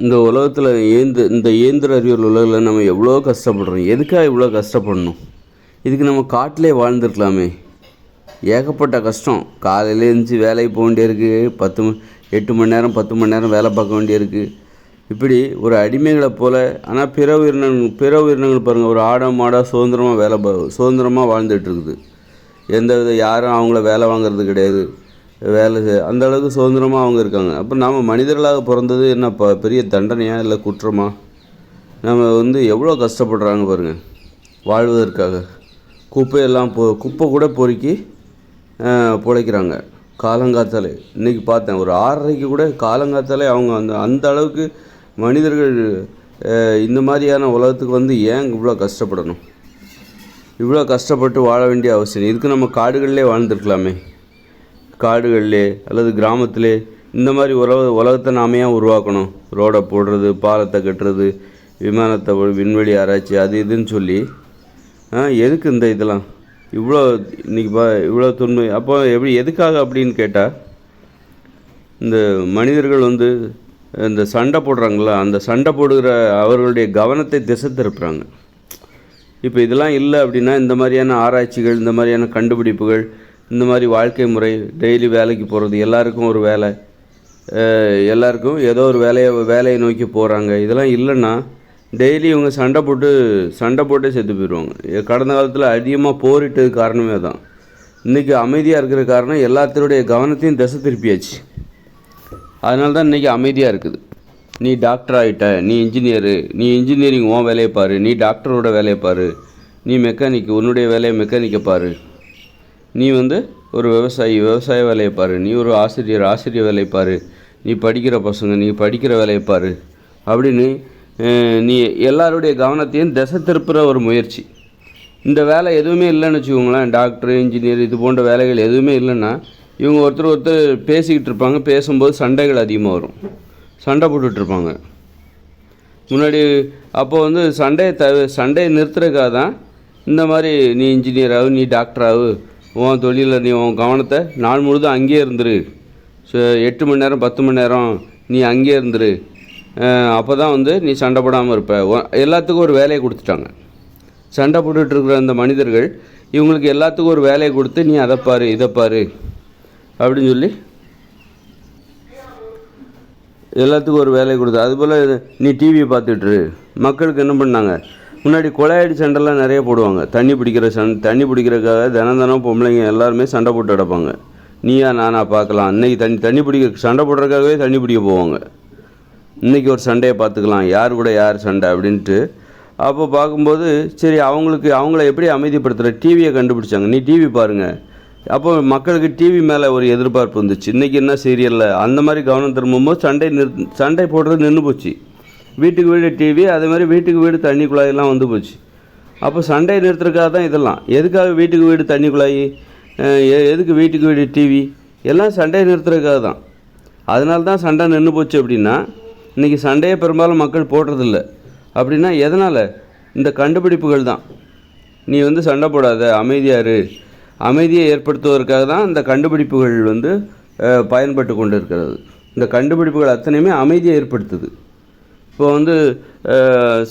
இந்த உலகத்தில் இந்த இயந்திர அறிவியல் உலகில் நம்ம எவ்வளோ கஷ்டப்படுறோம். எதுக்காக இவ்வளோ கஷ்டப்படணும்? இதுக்கு நம்ம காட்டிலே வாழ்ந்துருக்கலாமே. ஏகப்பட்ட கஷ்டம். காலையில் எழுந்துச்சி வேலைக்கு போக வேண்டியிருக்கு, 8 மணி நேரம் 10 மணி நேரம் வேலை பார்க்க வேண்டியிருக்கு. இப்படி ஒரு அடிமைகளை போல். ஆனால் பிற உயிரினங்கள் பாருங்கள், ஒரு மாடாக சுதந்திரமாக வாழ்ந்துட்டுருக்குது. யாரும் அவங்கள வேலை வாங்கிறது கிடையாது. அந்த அளவுக்கு சுதந்திரமாக அவங்க இருக்காங்க. அப்போ நாம் மனிதர்களாக பிறந்தது என்ன பெரிய தண்டனையா இல்லை குற்றமா? நம்ம எவ்வளோ கஷ்டப்படுறாங்க பாருங்கள் வாழ்வதற்காக. குப்பை கூட பொறுக்கி பிழைக்கிறாங்க காலங்காத்தாலே. இன்றைக்கி பார்த்தேன், ஒரு 6:30 கூட காலங்காத்தாலே அவங்க அந்த அளவுக்கு மனிதர்கள் இந்த மாதிரியான உலகத்துக்கு ஏன் இவ்வளோ கஷ்டப்படணும்? இவ்வளோ கஷ்டப்பட்டு வாழ வேண்டிய அவசியம். இதுக்கு நம்ம காடுகளிலே வாழ்ந்துருக்கலாமே. காடுகளிலே அல்லது கிராமத்திலே இந்த மாதிரி உலகத்தை நாம ஏன் உருவாக்கணும்? ரோடை போடுறது, பாலத்தை கட்டுறது, விமானத்தை, விண்வெளி ஆராய்ச்சி, அது இதுன்னு சொல்லி எதுக்கு இதெல்லாம் இவ்வளோ இன்றைக்கி இவ்வளோ துன்பம்? அப்போ எதுக்காக அப்படின்னு கேட்டால், இந்த மனிதர்கள் இந்த சண்டை போடுறாங்களா, அந்த சண்டை போடுகிற அவர்களுடைய கவனத்தை திசை திருப்புறாங்க. இப்போ இதெல்லாம் இல்லை அப்படின்னா இந்த மாதிரியான ஆராய்ச்சிகள், இந்த மாதிரியான கண்டுபிடிப்புகள், இந்த மாதிரி வாழ்க்கை முறை, டெய்லி வேலைக்கு போகிறது, எல்லாருக்கும் ஒரு வேலை, எல்லாருக்கும் ஏதோ ஒரு வேலையை நோக்கி போகிறாங்க. இதெல்லாம் இல்லைன்னா டெய்லி இவங்க சண்டை போட்டே செத்து போயிடுவாங்க. கடந்த காலத்தில் அதிகமாக போரிட்டது காரணமே தான். இன்றைக்கி அமைதியாக இருக்கிற காரணம் எல்லாத்தினுடைய கவனத்தையும் திசை திருப்பியாச்சு. அதனால தான் இன்றைக்கி அமைதியாக இருக்குது. நீ டாக்டர் ஆகிட்ட, நீ இன்ஜினியரு, நீ இன்ஜினியரிங் உன் வேலையை பாரு, நீ டாக்டரோட வேலையை பாரு, நீ மெக்கானிக் உன்னுடைய வேலையை மெக்கானிக்கை பாரு, நீ ஒரு விவசாய வேலையை பாரு, நீ ஒரு ஆசிரியர் வேலையை பாரு, நீ படிக்கிற பசங்க நீ படிக்கிற வேலையை பாரு அப்படின்னு நீ எல்லாருடைய கவனத்தையும் திசை திருப்புற ஒரு முயற்சி. இந்த வேலை எதுவுமே இல்லைன்னு வச்சுக்கோங்களேன், டாக்டர், இன்ஜினியர் இது போன்ற வேலைகள் எதுவுமே இல்லைன்னா இவங்க ஒருத்தர் பேசிக்கிட்டு இருப்பாங்க. பேசும்போது சண்டைகள் அதிகமாக வரும், சண்டை போட்டுட்ருப்பாங்க முன்னாடி. அப்போது சண்டையை நிறுத்துறதுக்காக தான் இந்த மாதிரி நீ இன்ஜினியராகு, நீ டாக்டராகு, உன் தொழிலில் நீ உன் கவனத்தை நாள் முழுதும் அங்கேயே இருந்துரு, 8 மணி நேரம் 10 மணி நேரம் நீ அங்கேயே இருந்துரு, அப்போ தான் நீ சண்டை போடாமல் இருப்ப. எல்லாத்துக்கும் ஒரு வேலையை கொடுத்துட்டாங்க. சண்டை போட்டுட்ருக்குற அந்த மனிதர்கள் இவங்களுக்கு எல்லாத்துக்கும் ஒரு வேலையை கொடுத்து, நீ அதை பாரு இதை பாரு அப்படின்னு சொல்லி எல்லாத்துக்கும் ஒரு வேலையை கொடுத்து, அதுபோல் நீ டிவியை பார்த்துட்ரு. மக்களுக்கு என்ன பண்ணாங்க, முன்னாடி கொலையடி சண்டைலாம் நிறைய போடுவாங்க. தண்ணி பிடிக்கிறதுக்காக தினம் பொம்பளைங்க எல்லாருமே சண்டை போட்டு கிடப்பாங்க. நீயா நானா பார்க்கலாம். இன்றைக்கி தண்ணி பிடிக்க சண்டை போடுறதுக்காகவே தண்ணி பிடிக்க போவாங்க. இன்றைக்கி ஒரு சண்டையை பார்த்துக்கலாம், யார் கூட யார் சண்டை அப்படின்ட்டு. அப்போ பார்க்கும்போது சரி, அவங்கள எப்படி அமைதிப்படுத்துகிற டிவியை கண்டுபிடிச்சாங்க. நீ டிவி பாருங்கள். அப்போ மக்களுக்கு டிவி மேலே ஒரு எதிர்பார்ப்பு வந்துச்சு. இன்றைக்கி என்ன சீரியலில் அந்த மாதிரி கவனம் திரும்பும்போது சண்டை போடுறது நின்று போச்சு. வீட்டுக்கு வீடு டிவி, அதே மாதிரி வீட்டுக்கு வீடு தண்ணி குழாயெல்லாம் போச்சு. அப்போ சண்டையை நிறுத்துறதுக்காக தான் இதெல்லாம். எதுக்காக வீட்டுக்கு வீடு தண்ணி குழாய், எதுக்கு வீட்டுக்கு வீடு டிவி, எல்லாம் சண்டையை நிறுத்துறதுக்காக தான். அதனால தான் சண்டை நின்று போச்சு. அப்படின்னா இன்றைக்கி சண்டையை பெரும்பாலும் மக்கள் போடுறதில்ல. அப்படின்னா எதனால்? இந்த கண்டுபிடிப்புகள் தான். நீ சண்டை போடாத, அமைதியாரு, அமைதியை ஏற்படுத்துவதற்காக தான் இந்த கண்டுபிடிப்புகள் பயன்பட்டு கொண்டு இருக்கிறது. இந்த கண்டுபிடிப்புகள் அத்தனையுமே அமைதியை ஏற்படுத்துது. இப்போ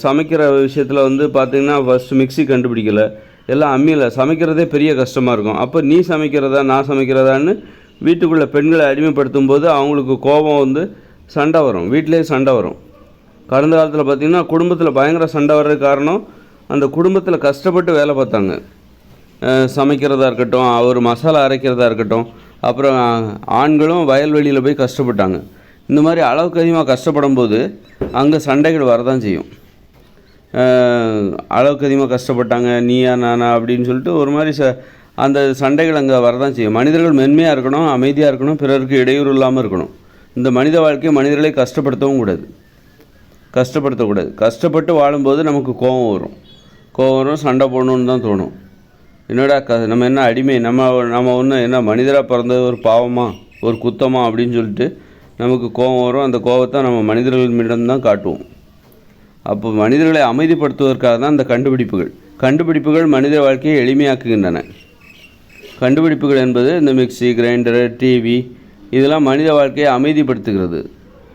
சமைக்கிற விஷயத்தில் பார்த்திங்கன்னா ஃபஸ்ட்டு மிக்ஸி கண்டுபிடிக்கலை, எல்லாம் அம்மியில் சமைக்கிறதே பெரிய கஷ்டமாக இருக்கும். அப்போ நீ சமைக்கிறதா நான் சமைக்கிறதான்னு வீட்டுக்குள்ளே பெண்களை அடிமைப்படுத்தும் போது அவங்களுக்கு கோபம் சண்டை வரும், வீட்டிலேயே சண்டை வரும். கடந்த காலத்தில் பார்த்திங்கன்னா குடும்பத்தில் பயங்கர சண்டை வர்றதுக்கு காரணம், அந்த குடும்பத்தில் கஷ்டப்பட்டு வேலை பார்த்தாங்க. சமைக்கிறதா இருக்கட்டும், ஒரு மசாலா அரைக்கிறதா இருக்கட்டும், அப்புறம் ஆண்களும் வயல்வெளியில் போய் கஷ்டப்பட்டாங்க. இந்த மாதிரி அளவுக்கு அதிகமாக கஷ்டப்படும் போது அங்கே சண்டைகள் வரதான் செய்யும். அளவுக்கு அதிகமாக கஷ்டப்பட்டாங்க, நீயா நானா அப்படின்னு சொல்லிட்டு ஒரு மாதிரி அந்த சண்டைகள் அங்கே வரதான் செய்யும். மனிதர்கள் மென்மையாக இருக்கணும், அமைதியாக இருக்கணும், பிறருக்கு இடையூறு இல்லாமல் இருக்கணும். இந்த மனித வாழ்க்கையை மனிதர்களை கஷ்டப்படுத்தவும் கூடாது, கஷ்டப்படுத்தக்கூடாது. கஷ்டப்பட்டு வாழும்போது நமக்கு கோபம் வரும், சண்டை போடணுன்னு தான் தோணும். என்னடா நம்ம என்ன அடிமை, நம்ம ஒன்று என்ன மனிதராக பிறந்தது ஒரு பாவமா, ஒரு குத்தமா அப்படின்னு சொல்லிட்டு நமக்கு கோபம் வரும். அந்த கோபத்தை நம்ம மனிதர்களிடம்தான் காட்டுவோம். அப்போ மனிதர்களை அமைதிப்படுத்துவதற்காக தான் இந்த கண்டுபிடிப்புகள் மனித வாழ்க்கையை எளிமையாக்குகின்றன. கண்டுபிடிப்புகள் என்பது இந்த மிக்சி, கிரைண்டரு, டிவி இதெல்லாம் மனித வாழ்க்கையை அமைதிப்படுத்துகிறது.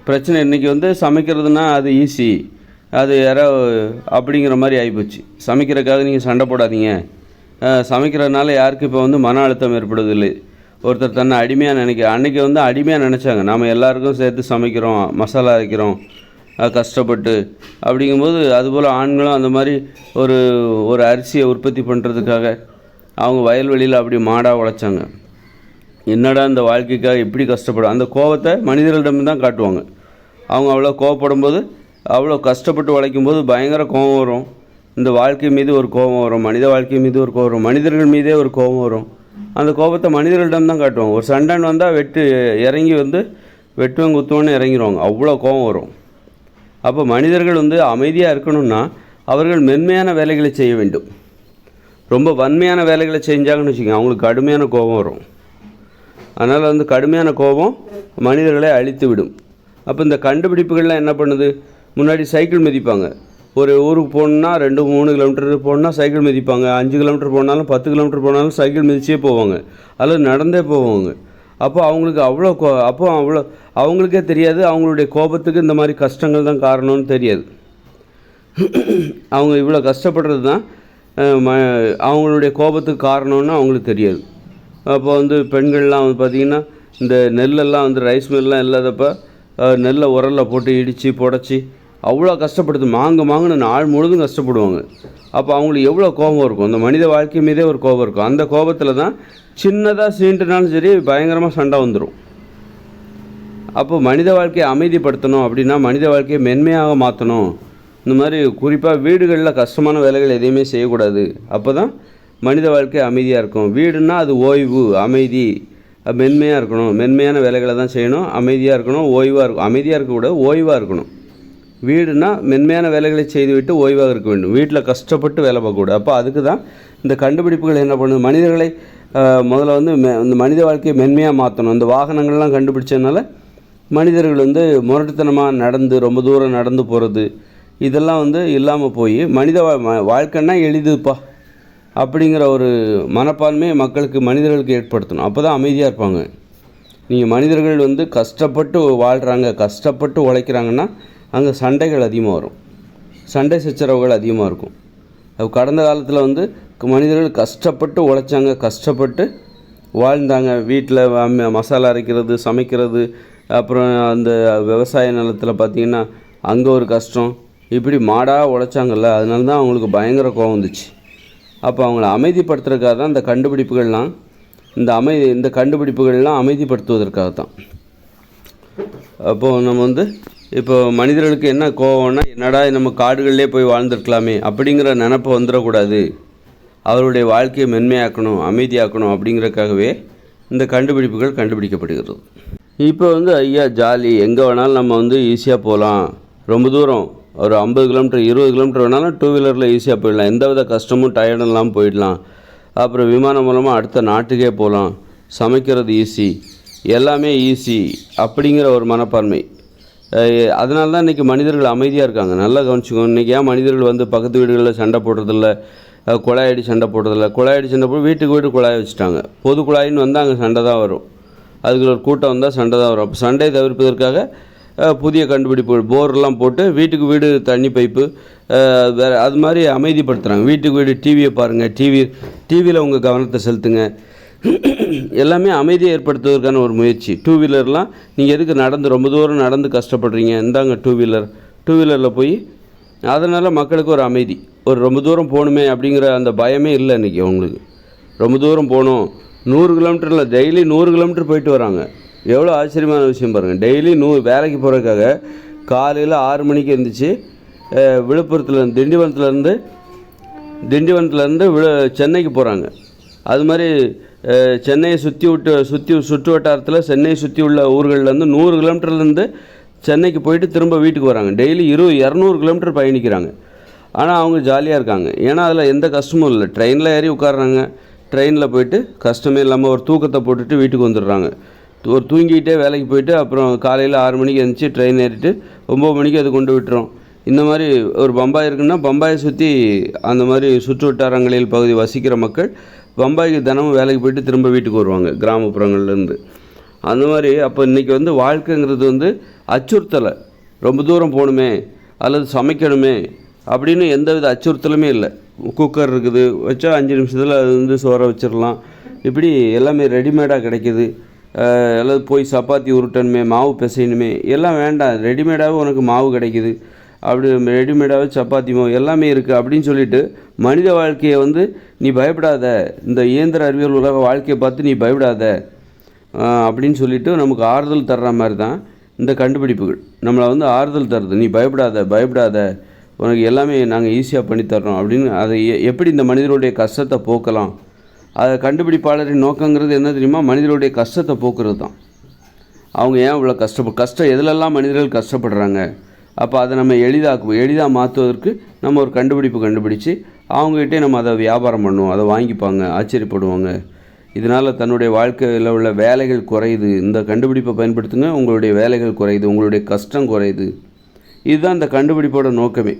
பிரச்சனை இன்றைக்கி வந்து சமைக்கிறதுனா அது ஈஸி, அது யாரோ அப்படிங்கிற மாதிரி ஆகிப்போச்சு. சமைக்கிறதுக்காக நீங்கள் சண்டை போடாதீங்க. சமைக்கிறதுனால யாருக்கும் இப்போ வந்து மன அழுத்தம் ஏற்படுவதில்லை. ஒருத்தர் தன்னை அடிமையாக அன்றைக்கி வந்து அடிமையாக நினச்சாங்க. நாம் எல்லாருக்கும் சேர்த்து சமைக்கிறோம், மசாலா அரைக்கிறோம் கஷ்டப்பட்டு. அப்படிங்கும்போது அதுபோல் ஆண்களும் அந்த மாதிரி ஒரு அரிசியை உற்பத்தி பண்ணுறதுக்காக அவங்க வயல்வெளியில் அப்படி மாடாக உழைச்சாங்க. என்னடா இந்த வாழ்க்கைக்காக எப்படி கஷ்டப்படும், அந்த கோபத்தை மனிதர்களிடம் தான் காட்டுவாங்க. அவங்க அவ்வளோ கோவப்படும் போது, அவ்வளோ கஷ்டப்பட்டு உழைக்கும்போது பயங்கர கோபம் வரும். இந்த வாழ்க்கை மீது ஒரு கோபம் வரும், மனித வாழ்க்கை மீது ஒரு கோபம் வரும், மனிதர்கள் மீதே ஒரு கோபம் வரும். அந்த கோபத்தை மனிதர்களிடம் தான் காட்டுவாங்க. ஒரு சண்டைன்னு வந்தால் இறங்கி வந்து வெட்டுவன் குத்துவன்னு இறங்கிடுவாங்க, அவ்வளோ கோபம் வரும். அப்போ மனிதர்கள் வந்து அமைதியாக இருக்கணும்னா அவர்கள் மென்மையான வேலைகளை செய்ய வேண்டும். ரொம்ப வன்மையான வேலைகளை செஞ்சாங்கன்னு வச்சுக்கோங்க, அவங்களுக்கு கடுமையான கோபம் வரும். அதனால் வந்து கடுமையான கோபம் மனிதர்களை அழித்து விடும். அப்போ இந்த கண்டுபிடிப்புகள்லாம் என்ன பண்ணுது, முன்னாடி சைக்கிள் மிதிப்பாங்க. ஒரு ஊருக்கு போகணுன்னா 2-3 கிலோமீட்டர் போகணுன்னா சைக்கிள் மிதிப்பாங்க. 5 கிலோமீட்டர் போனாலும் 10 கிலோமீட்டர் போனாலும் சைக்கிள் மிதிச்சே போவாங்க, அல்லது நடந்தே போவாங்க. அப்போ அவங்களுக்கு அவ்வளோ அவங்களுக்கே தெரியாது அவங்களுடைய கோபத்துக்கு இந்த மாதிரி கஷ்டங்கள் தான் காரணம்னு தெரியாது. அவங்க இவ்வளோ கஷ்டப்படுறது தான் அவங்களுடைய கோபத்துக்கு காரணம்னு அவங்களுக்கு தெரியாது. அப்போ வந்து பெண்கள்லாம் வந்து பார்த்திங்கன்னா இந்த நெல்லெல்லாம் வந்து ரைஸ் மில்லாம் இல்லாதப்போ நெல்லை உரலில் போட்டு இடித்து புடச்சி அவ்வளோ கஷ்டப்படுது, மாங்குன்னு நாள் முழுதும் கஷ்டப்படுவாங்க. அப்போ அவங்களுக்கு எவ்வளோ கோபம் இருக்கும், அந்த மனித வாழ்க்கை மீதே ஒரு கோபம் இருக்கும். அந்த கோபத்தில் தான் சின்னதாக சீண்டுனாலும் சரி பயங்கரமாக சண்டை வந்துடும். அப்போ மனித வாழ்க்கையை அமைதிப்படுத்தணும் அப்படின்னா மனித வாழ்க்கையை மென்மையாக மாற்றணும். இந்த மாதிரி குறிப்பாக வீடுகளில் கஷ்டமான வேலைகள் எதையுமே செய்யக்கூடாது. அப்போ தான் மனித வாழ்க்கை அமைதியாக இருக்கும். வீடுன்னா அது ஓய்வு, அமைதி, மென்மையாக இருக்கணும். மென்மையான வேலைகளை தான் செய்யணும், அமைதியாக இருக்கணும், ஓய்வாக இருக்கும். அமைதியாக இருக்கக்கூடாது, ஓய்வாக இருக்கணும். வீடுனா மென்மையான வேலைகளை செய்துவிட்டு ஓய்வாக இருக்க வேண்டும். வீட்டில் கஷ்டப்பட்டு வேலை பார்க்கக்கூடாது. அப்போ அதுக்கு தான் இந்த கண்டுபிடிப்புகள் என்ன பண்ணுது, மனிதர்களை முதல்ல வந்து இந்த மனித வாழ்க்கையை மென்மையாக மாற்றணும். இந்த வாகனங்கள்லாம் கண்டுபிடிச்சதுனால மனிதர்கள் வந்து முரட்டுத்தனமாக ரொம்ப தூரம் நடந்து போகிறது இதெல்லாம் வந்து இல்லாமல் போய் மனித வாழ்க்கைன்னா எளிதுப்பா அப்படிங்கிற ஒரு மனப்பான்மையை மனிதர்களுக்கு ஏற்படுத்தணும். அப்போ தான் அமைதியாக இருப்பாங்க. நீங்கள் மனிதர்கள் வந்து கஷ்டப்பட்டு வாழ்கிறாங்க, கஷ்டப்பட்டு உழைக்கிறாங்கன்னா அங்கே சண்டைகள் அதிகமாக வரும், சண்டை சச்சரவுகள் அதிகமாக இருக்கும். கடந்த காலத்தில் வந்து மனிதர்கள் கஷ்டப்பட்டு உழைச்சாங்க, கஷ்டப்பட்டு வாழ்ந்தாங்க. வீட்டில் மசாலா அரைக்கிறது, சமைக்கிறது, அப்புறம் அந்த விவசாய நிலத்தில் பார்த்திங்கன்னா அங்கே ஒரு கஷ்டம், இப்படி மாடாக உழைச்சாங்கல்ல. அதனால தான் அவங்களுக்கு பயங்கர கோபம் வந்துச்சு. அப்போ அவங்கள அமைதிப்படுத்துறதுக்காக தான் இந்த கண்டுபிடிப்புகள்லாம், இந்த கண்டுபிடிப்புகள்லாம் அமைதிப்படுத்துவதற்காக தான். அப்போது நம்ம வந்து இப்போ மனிதர்களுக்கு என்ன கோவம்னா, என்னடா நம்ம காடுகளிலே போய் வாழ்ந்துருக்கலாமே அப்படிங்கிற நினப்பை வந்துடக்கூடாது. அவருடைய வாழ்க்கையை மென்மையாக்கணும், அமைதியாக்கணும் அப்படிங்கிறதுக்காகவே இந்த கண்டுபிடிப்புகள் கண்டுபிடிக்கப்படுகிறது. இப்போ வந்து ஐயா ஜாலி, எங்கே வேணாலும் நம்ம வந்து ஈஸியாக போகலாம். ரொம்ப தூரம் ஒரு 50 கிலோமீட்டர் 20 கிலோமீட்டர் வேணாலும் 2 வீலரில் ஈஸியாக போயிடலாம், எந்தவித கஷ்டமும் டயர்டும் இல்லாமல் போயிடலாம். அப்புறம் விமானம் மூலமாக அடுத்த நாட்டுக்கே போகலாம், சமைக்கிறது ஈஸி, எல்லாமே ஈஸி அப்படிங்கிற ஒரு மனப்பான்மை. அதனால தான் இன்றைக்கி மனிதர்கள் அமைதியாக இருக்காங்க. நல்லா கவனிச்சுக்கோங்க. இன்றைக்கி ஏன் மனிதர்கள் வந்து பக்கத்து வீடுகளில் சண்டை போடுறதில்ல, குழாயடி சண்டை போடுறதில்ல. குழாயடி சண்டை போட்டு வீட்டுக்கு வீடு குழாய் வச்சுட்டாங்க. பொது குழாயின்னு வந்தால் அங்கே சண்டை தான் வரும், அதுக்கு ஒரு கூட்டம் வந்தால் சண்டை தான் வரும். அப்போ சண்டையை தவிர்ப்பதற்காக புதிய கண்டுபிடிப்புகள், போர்லாம் போட்டு வீட்டுக்கு வீடு தண்ணி பைப்பு வேறு அது மாதிரி அமைதிப்படுத்துகிறாங்க. வீட்டுக்கு வீடு டிவியை பாருங்கள், டிவியில் உங்கள் கவனத்தை செலுத்துங்க. எல்லாமே அமைதியை ஏற்படுத்துவதற்கான ஒரு முயற்சி. 2 வீலர்லாம் நீங்கள் எதுக்கு ரொம்ப தூரம் நடந்து கஷ்டப்படுறீங்க, இந்தாங்க 2 வீலரில் போய், அதனால் மக்களுக்கு ஒரு அமைதி. ரொம்ப தூரம் போகணுமே அப்படிங்கிற அந்த பயமே இல்லை இன்றைக்கி. அவங்களுக்கு ரொம்ப தூரம் போகணும், 100 கிலோமீட்டரில் டெய்லி 100 கிலோமீட்டர் போயிட்டு வராங்க. எவ்வளோ ஆச்சரியமான விஷயம் பாருங்கள். டெய்லி வேலைக்கு போகிறதுக்காக காலையில் 6 மணிக்கு எழுந்திரிச்சு திண்டிவனத்துலேருந்து சென்னைக்கு போகிறாங்க. அது மாதிரி சென்னையை சுற்று வட்டாரத்தில் சென்னையை சுற்றி உள்ள ஊர்கள்லேருந்து 100 கிலோமீட்டர்லேருந்து சென்னைக்கு போயிட்டு திரும்ப வீட்டுக்கு வராங்க. டெய்லி 200 கிலோமீட்டர் பயணிக்கிறாங்க. ஆனால் அவங்க ஜாலியாக இருக்காங்க, ஏன்னா அதில் எந்த கஷ்டமும் இல்லை. ட்ரெயினில் ஏறி உட்காடுறாங்க, ட்ரெயினில் போயிட்டு கஷ்டமே இல்லாமல் ஒரு தூக்கத்தை போட்டுட்டு வீட்டுக்கு வந்துடுறாங்க. தூங்கிக்கிட்டே வேலைக்கு போயிட்டு அப்புறம் காலையில் 6 மணிக்கு எழுந்துச்சி ட்ரெயின் ஏறிட்டு 9 மணிக்கு அது கொண்டு விட்டுரும். இந்த மாதிரி ஒரு பம்பாய் இருக்குன்னா பம்பாயை சுற்றி அந்த மாதிரி சுற்று வட்டாரங்களில் பகுதி வசிக்கிற மக்கள் பம்பாய்க்கு தினமும் வேலைக்கு போயிட்டு திரும்ப வீட்டுக்கு வருவாங்க கிராமப்புறங்கள்லேருந்து. அந்த மாதிரி அப்போ இன்றைக்கி வந்து வாழ்க்கைங்கிறது வந்து அச்சுறுத்தலை. ரொம்ப தூரம் போகணுமே அல்லது சமைக்கணுமே அப்படின்னு எந்தவித அச்சுறுத்தலுமே இல்லை. குக்கர் இருக்குது, வச்சா 5 நிமிஷத்தில் அது வந்து சோறை வச்சிடலாம். இப்படி எல்லாமே ரெடிமேடாக கிடைக்கிது. அல்லது போய் சப்பாத்தி உருட்டணுமே, மாவு பிசையணுமே, எல்லாம் வேண்டாம், ரெடிமேடாகவே உனக்கு மாவு கிடைக்கிது, அப்படி ரெடிமேடாகவே சப்பாத்தி மாவு எல்லாமே இருக்குது அப்படின்னு சொல்லிட்டு மனித வாழ்க்கையை வந்து நீ பயப்படாத, இந்த இயந்திர அறிவியல் உலக வாழ்க்கையை பார்த்து நீ பயப்படாத அப்படின்னு சொல்லிவிட்டு நமக்கு ஆறுதல் தர்ற மாதிரி தான் இந்த கண்டுபிடிப்புகள். நம்மளை வந்து ஆறுதல் தருது. நீ பயப்படாத, உனக்கு எல்லாமே நாங்கள் ஈஸியாக பண்ணித்தர்றோம் அப்படின்னு. அதை எப்படி இந்த மனிதனுடைய கஷ்டத்தை போக்கலாம், அதை கண்டுபிடிப்பாளரின் நோக்கங்கிறது என்ன தெரியுமா? மனிதனுடைய கஷ்டத்தை போக்குறது தான். அவங்க ஏன் இவ்வளோ கஷ்டம் எதுலெல்லாம் மனிதர்கள் கஷ்டப்படுறாங்க, அப்போ அதை நம்ம எளிதாக மாற்றுவதற்கு நம்ம ஒரு கண்டுபிடிச்சு அவங்ககிட்டே நம்ம அதை வியாபாரம் பண்ணுவோம், அதை வாங்கிப்பாங்க, ஆச்சரியப்படுவாங்க. இதனால் தன்னுடைய வாழ்க்கையில் உள்ள வேலைகள் குறையுது. இந்த கண்டுபிடிப்பை பயன்படுத்துங்க, உங்களுடைய வேலைகள் குறையுது, உங்களுடைய கஷ்டம் குறையுது. இதுதான் இந்த கண்டுபிடிப்போட நோக்கமே.